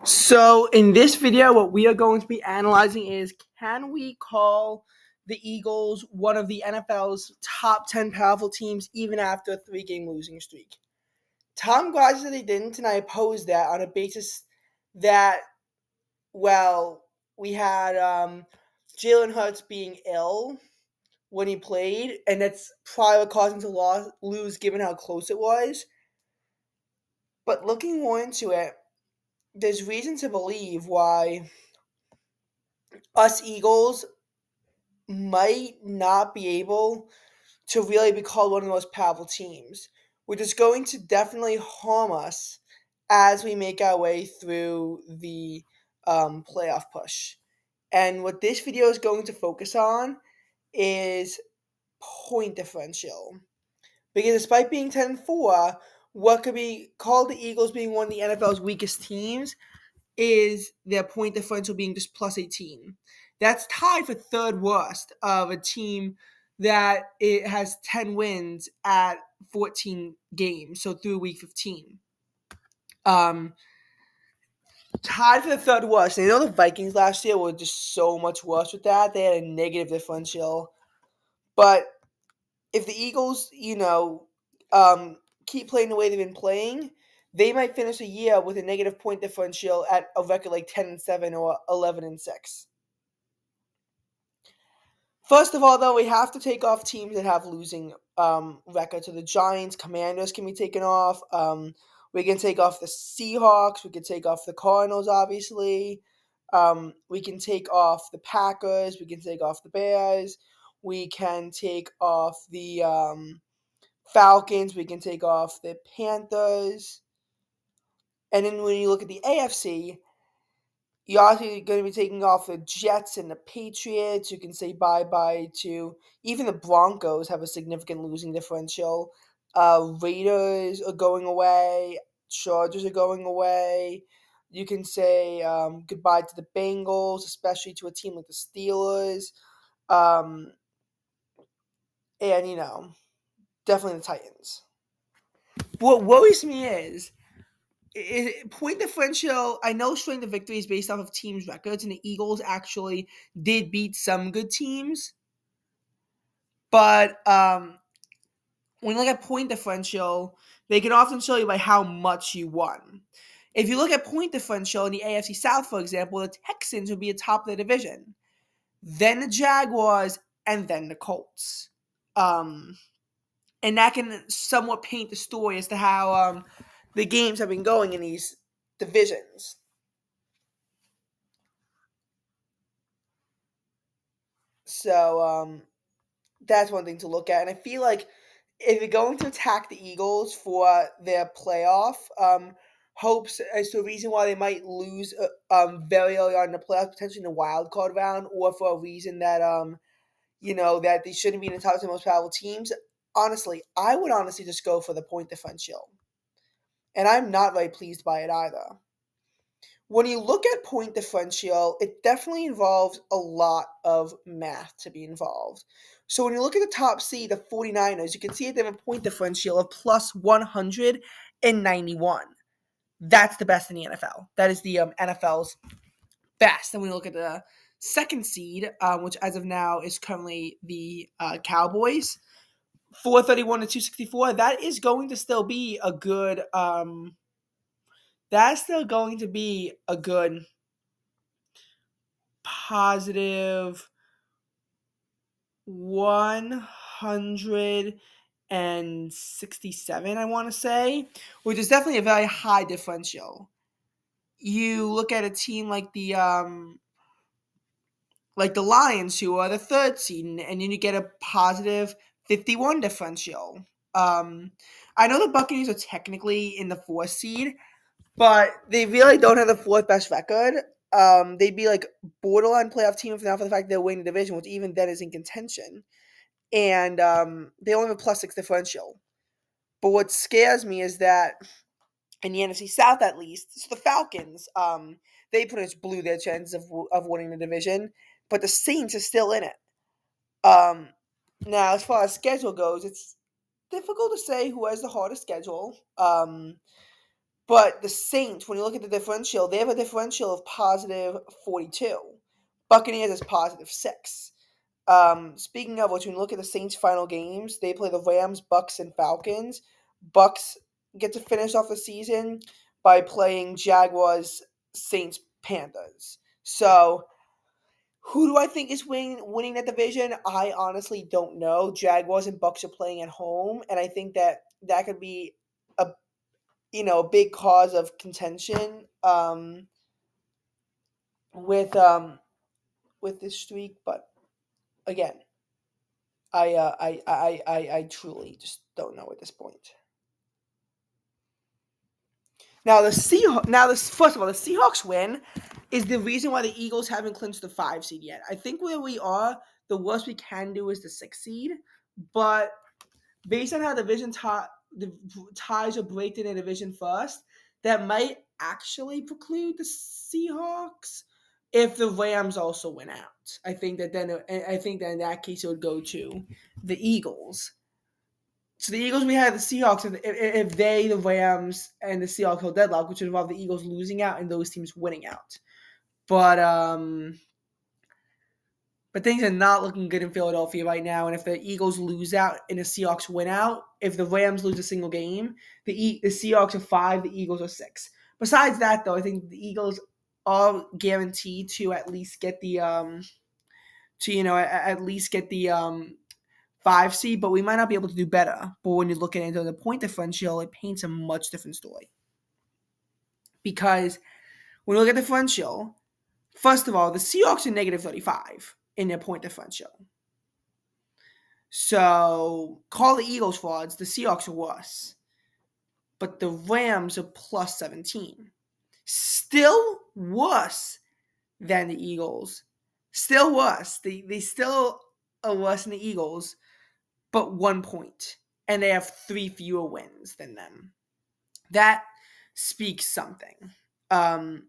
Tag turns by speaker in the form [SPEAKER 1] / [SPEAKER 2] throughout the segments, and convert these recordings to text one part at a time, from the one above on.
[SPEAKER 1] So in this video, what we are going to be analyzing is, can we call the Eagles one of the NFL's top 10 powerful teams even after a 3-game losing streak? Tom Gladys said he didn't, and I opposed that on a basis that, well, we had Jalen Hurts being ill when he played, and that's probably what caused him to lose given how close it was. But looking more into it, there's reason to believe why us Eagles might not be able to really be called one of the most powerful teams, which is going to definitely harm us as we make our way through the playoff push. And what this video is going to focus on is point differential. Because despite being 10-4, what could be called the Eagles being one of the NFL's weakest teams is their point differential being just plus 18. That's tied for third worst of a team that it has 10 wins at 14 games, so through week 15. Tied for the third worst. And the Vikings last year were just so much worse with that. They had a negative differential. But if the Eagles, keep playing the way they've been playing, they might finish a year with a negative point differential at a record like 10-7 or 11-6. First of all, though, we have to take off teams that have losing records. So the Giants, Commanders can be taken off. We can take off the Seahawks. We can take off the Cardinals, obviously. We can take off the Packers. We can take off the Bears. We can take off the Falcons. We can take off the Panthers. And then when you look at the AFC, you're also going to be taking off the Jets and the Patriots. You can say bye-bye to even the Broncos have a significant losing differential. Raiders are going away. Chargers are going away. You can say goodbye to the Bengals, especially to a team like the Steelers. And, definitely the Titans. What worries me is point differential. I know strength of victory is based off of teams' records, and the Eagles actually did beat some good teams. But when you look at point differential, they can often show you by how much you won. If you look at point differential in the AFC South, for example, the Texans would be atop the division, then the Jaguars, and then the Colts. And that can somewhat paint the story as to how the games have been going in these divisions. So that's one thing to look at. And I feel like if you're going to attack the Eagles for their playoff hopes as to a reason why they might lose very early on in the playoffs, potentially in the wild card round, or for a reason that that they shouldn't be in the top 10 most powerful teams, honestly, I would just go for the point differential. And I'm not very pleased by it either. When you look at point differential, it definitely involves a lot of math to be involved. So when you look at the top seed, the 49ers, you can see that they have a point differential of plus 191. That's the best in the NFL. That is the NFL's best. And when you look at the second seed, which as of now is currently the Cowboys, 431 to 264, that is going to still be a good positive 167, I want to say, which is definitely a very high differential. You look at a team like the Lions, who are the third seed, and then you get a positive 51 differential. I know the Buccaneers are technically in the 4th seed, but they really don't have the 4th best record. They'd be like borderline playoff team if not for the fact they're winning the division, which even then is in contention. And they only have a plus 6 differential. But what scares me is that in the NFC South, at least, it's the Falcons. They pretty much blew their chances of winning the division, but the Saints are still in it. Now, as far as schedule goes, it's difficult to say who has the hardest schedule. But the Saints, when you look at the differential, they have a differential of positive 42. Buccaneers is positive 6. Speaking of which, when you look at the Saints' final games, they play the Rams, Bucks, and Falcons. Bucks get to finish off the season by playing Jaguars, Saints, Panthers. So, who do I think is winning that division? I honestly don't know. Jaguars and Bucks are playing at home, and I think that could be a a big cause of contention with this streak. But again, I truly just don't know at this point. Now the first of all, the Seahawks win is the reason why the Eagles haven't clinched the 5 seed yet. I think where we are, the worst we can do is the 6 seed, but based on how the ties are break in the division first, that might actually preclude the Seahawks if the Rams also win out. I think that in that case it would go to the Eagles. So the Eagles, we have the Seahawks. If the Rams, and the Seahawks hold deadlock, which would involve the Eagles losing out and those teams winning out. But things are not looking good in Philadelphia right now. And if the Eagles lose out and the Seahawks win out, if the Rams lose a single game, the Seahawks are 5, the Eagles are 6. Besides that, though, I think the Eagles are guaranteed to at least get the 5 seed, but we might not be able to do better. But when you look at it on the point differential, it paints a much different story. Because when you look at the differential, first of all, the Seahawks are negative 35 in their point differential. So call the Eagles frauds, the Seahawks are worse. But the Rams are plus 17. Still worse than the Eagles. Still worse. They still are worse than the Eagles, but 1 point. And they have 3 fewer wins than them. That speaks something. And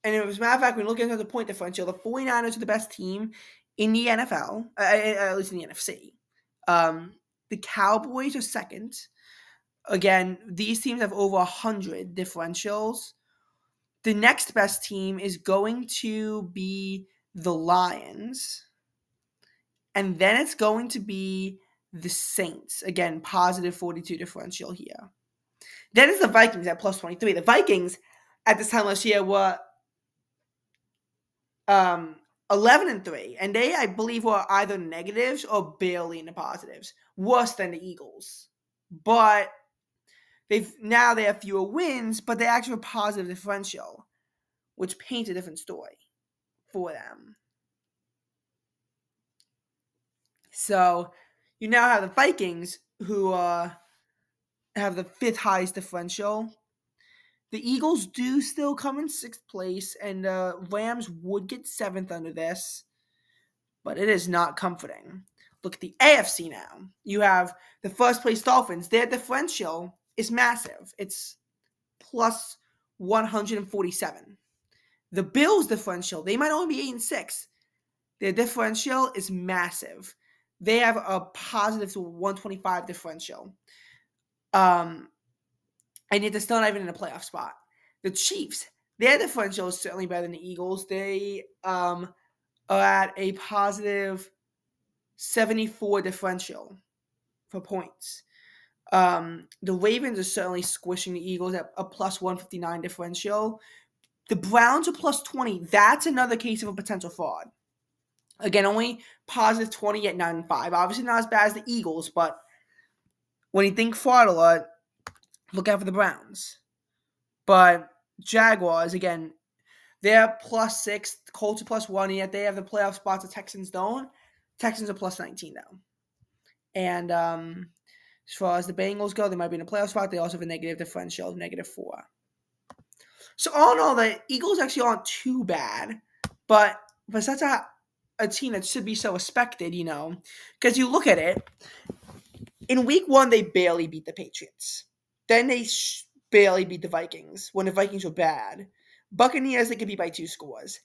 [SPEAKER 1] as a matter of fact, when you look at the point differential, the 49ers are the best team in the NFL, at least in the NFC. The Cowboys are second. Again, these teams have over 100 differentials. The next best team is going to be the Lions. And then it's going to be the Saints. Again, positive 42 differential here. Then it's the Vikings at plus 23. The Vikings at this time last year were 11-3. And they, I believe, were either negatives or barely in the positives. Worse than the Eagles. But they have fewer wins, but they actually have a positive differential, which paints a different story for them. So you now have the Vikings, who have the 5th highest differential. The Eagles do still come in 6th place, and the Rams would get 7th under this, but it is not comforting. Look at the AFC now. You have the first place Dolphins. Their differential is massive. It's plus 147. The Bills' differential, they might only be 8-6. Their differential is massive. They have a positive to 125 differential. And yet they're still not even in a playoff spot. The Chiefs, their differential is certainly better than the Eagles. They are at a positive 74 differential for points. The Ravens are certainly squishing the Eagles at a plus 159 differential. The Browns are plus 20. That's another case of a potential fraud. Again, only positive 20 at 9-5. Obviously not as bad as the Eagles, but when you think fraud alert, look out for the Browns. But Jaguars, again, they're plus 6. The Colts are plus 1, and yet they have the playoff spots the Texans don't. Texans are plus 19 now. And as far as the Bengals go, they might be in a playoff spot. They also have a negative differential of -4. So all in all, the Eagles actually aren't too bad. But for such a team that should be so respected, because you look at it, in week 1, they barely beat the Patriots. Then they barely beat the Vikings when the Vikings were bad. Buccaneers, they could beat by 2 scores.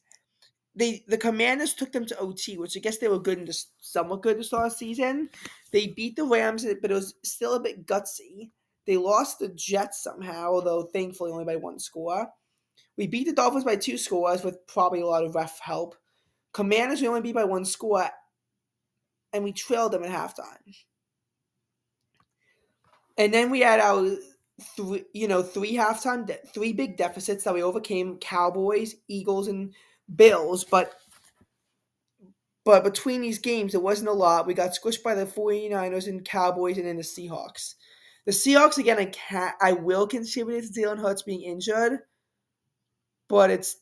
[SPEAKER 1] The Commanders took them to OT, which I guess they were good and just somewhat good to start the season. They beat the Rams, but it was still a bit gutsy. They lost the Jets somehow, although thankfully only by 1 score. We beat the Dolphins by 2 scores with probably a lot of ref help. Commanders we only beat by 1 score, and we trailed them at halftime. And then we had our three big deficits that we overcame: Cowboys, Eagles, and Bills. But between these games, it wasn't a lot. We got squished by the 49ers and Cowboys and then the Seahawks. The Seahawks, again, I will contribute to Jalen Hurts being injured, but it's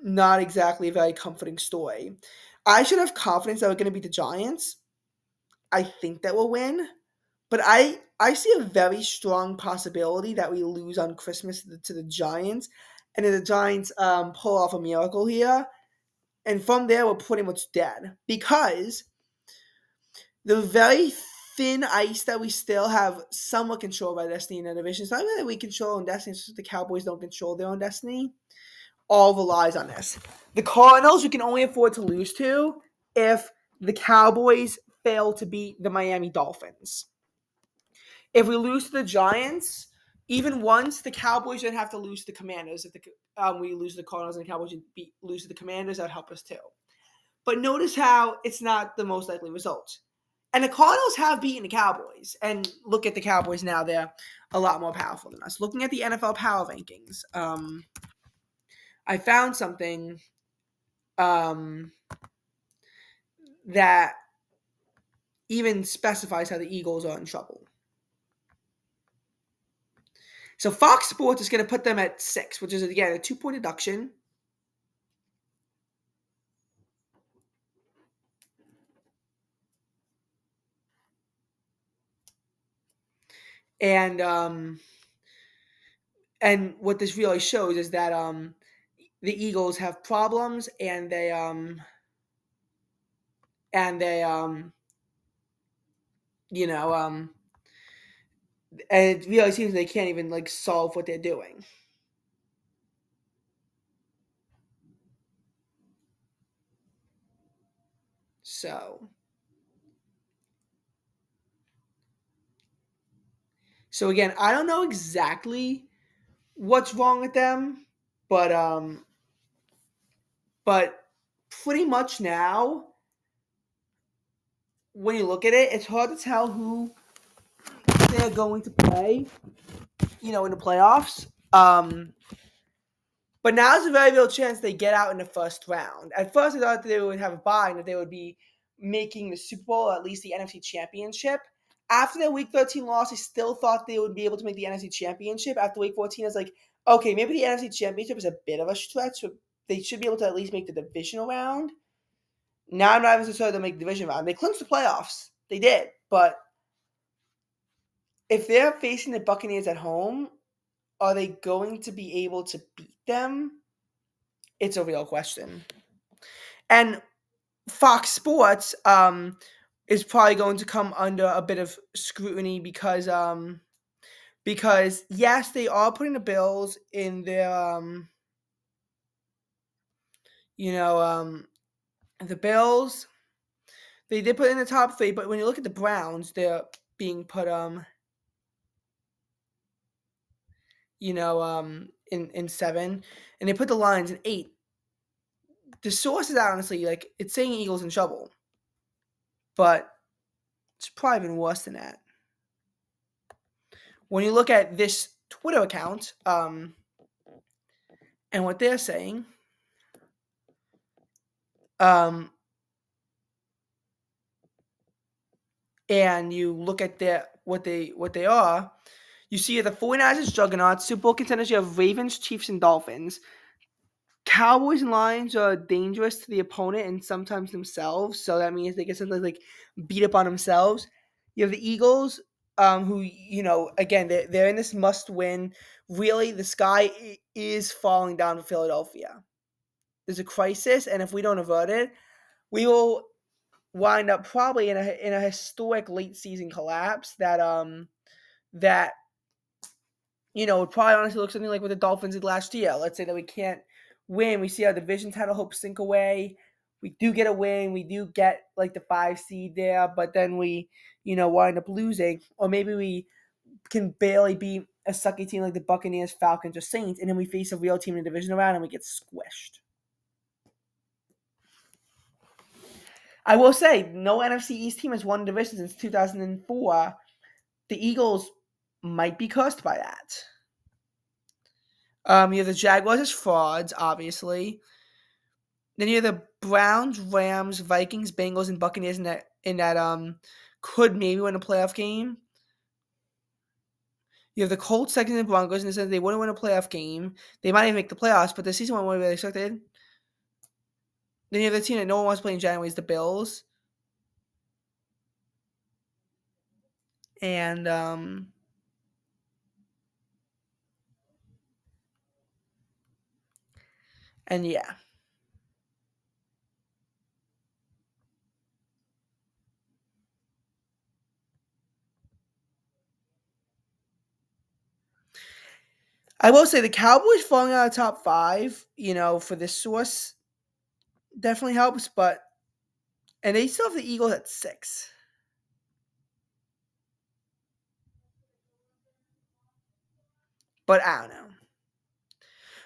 [SPEAKER 1] not exactly a very comforting story. I should have confidence that we're going to beat the Giants. I think that we'll win. But I see a very strong possibility that we lose on Christmas to the Giants, and then the Giants pull off a miracle here. And from there, we're pretty much dead. Because the very thin ice that we still have somewhat control by destiny in the division. It's not really that we control our own destiny, it's just the Cowboys don't control their own destiny. All relies on this. The Cardinals we can only afford to lose to if the Cowboys fail to beat the Miami Dolphins. If we lose to the Giants, even once, the Cowboys don't have to lose to the Commanders. If we lose to the Cardinals and the Cowboys lose to the Commanders, that would help us too. But notice how it's not the most likely result. And the Cardinals have beaten the Cowboys. And look at the Cowboys now. They're a lot more powerful than us. Looking at the NFL power rankings, I found something that even specifies how the Eagles are in trouble. So Fox Sports is going to put them at 6, which is, again, a 2-point deduction. And what this really shows is that the Eagles have problems, and and it really seems they can't even solve what they're doing. So again, I don't know exactly what's wrong with them, but pretty much now, when you look at it, it's hard to tell who they're going to play, in the playoffs. But now there's a very real chance they get out in the first round. At first, I thought that they would have a bye and that they would be making the Super Bowl, or at least the NFC Championship. After their Week 13 loss, I still thought they would be able to make the NFC Championship. After Week 14, I was like, okay, maybe the NFC Championship is a bit of a stretch, but they should be able to at least make the divisional round. Now I'm not even so they'll make the division round. They clinched the playoffs. They did. But if they're facing the Buccaneers at home, are they going to be able to beat them? It's a real question. And Fox Sports is probably going to come under a bit of scrutiny because yes, they are putting the Bills in their the Bills, they did put in the top 3, but when you look at the Browns, they're being put in 7, and they put the Lions in 8. The sources, honestly, it's saying Eagles in trouble, but it's probably even worse than that. When you look at this Twitter account, and what they're saying, and you look at what they are, you see the 49ers juggernauts, Super Bowl contenders. You have Ravens, Chiefs, and Dolphins. Cowboys and Lions are dangerous to the opponent and sometimes themselves, so that means they can sometimes beat up on themselves. You have the Eagles, who again they're in this must-win. Really, the sky is falling down for Philadelphia. There's a crisis, and if we don't avert it, we will wind up probably in a historic late season collapse that would probably honestly look something like what the Dolphins did last year. Let's say that we can't win. We see our division title hopes sink away. We do get a win. We do get the 5 seed there, but then we, wind up losing. Or maybe we can barely beat a sucky team like the Buccaneers, Falcons, or Saints, and then we face a real team in the division round and we get squished. I will say, no NFC East team has won a division since 2004. The Eagles might be cursed by that. You have the Jaguars as frauds, obviously. Then you have the Browns, Rams, Vikings, Bengals, and Buccaneers in that could maybe win a playoff game. You have the Colts, Texans, and Broncos, and they said they wouldn't win a playoff game. They might even make the playoffs, but the season went way expected. Then you have the team that no one wants to play in January is the Bills. And yeah. I will say the Cowboys falling out of top 5, for this source definitely helps, and they still have the Eagles at 6. But I don't know.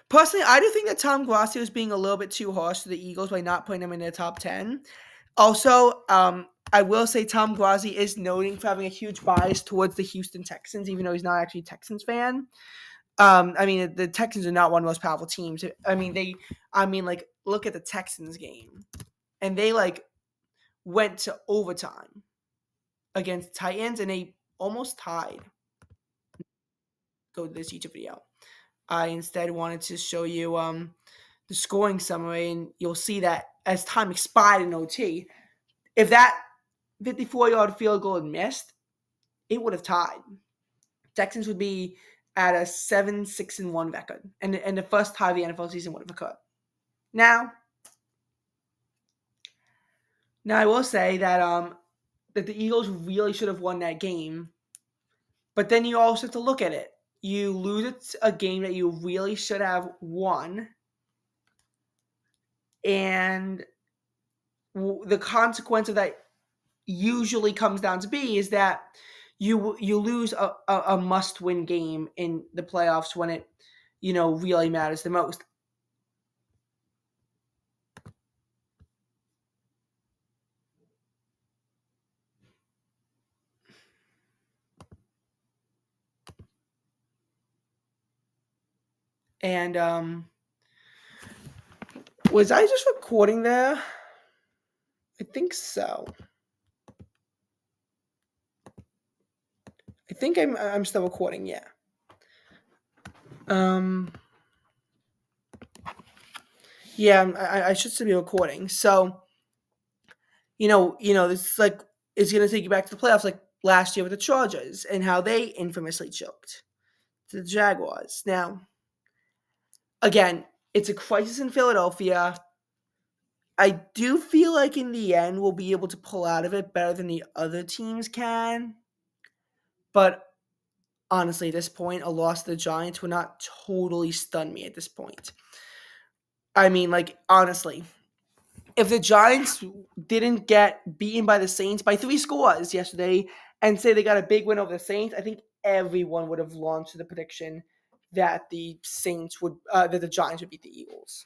[SPEAKER 1] Personally, I do think that Tom Grassi was being a little bit too harsh to the Eagles by not putting them in their top 10. Also, I will say Tom Grassi is noting for having a huge bias towards the Houston Texans, even though he's not actually a Texans fan. The Texans are not one of the most powerful teams. Look at the Texans game. And they, went to overtime against Titans, and they almost tied. Go to this YouTube video. I instead wanted to show you the scoring summary, and you'll see that as time expired in OT, if that 54-yard field goal had missed, it would have tied. Texans would be at a 7-6-1 record, and the first tie of the NFL season would have occurred. Now I will say that that the Eagles really should have won that game, but then you also have to look at it. You lose a game that you really should have won, and the consequence of that usually comes down to be is that you lose a must-win game in the playoffs when it, really matters the most. And was I just recording there? I think so. I think I'm still recording, yeah. Yeah, I should still be recording. So, this is gonna take you back to the playoffs like last year with the Chargers and how they infamously choked to the Jaguars. Now, again, it's a crisis in Philadelphia. I do feel like in the end we'll be able to pull out of it better than the other teams can. But honestly, at this point, a loss to the Giants would not totally stun me at this point. Honestly, if the Giants didn't get beaten by the Saints by 3 scores yesterday and say they got a big win over the Saints, I think everyone would have launched the prediction that the Giants would beat the Eagles.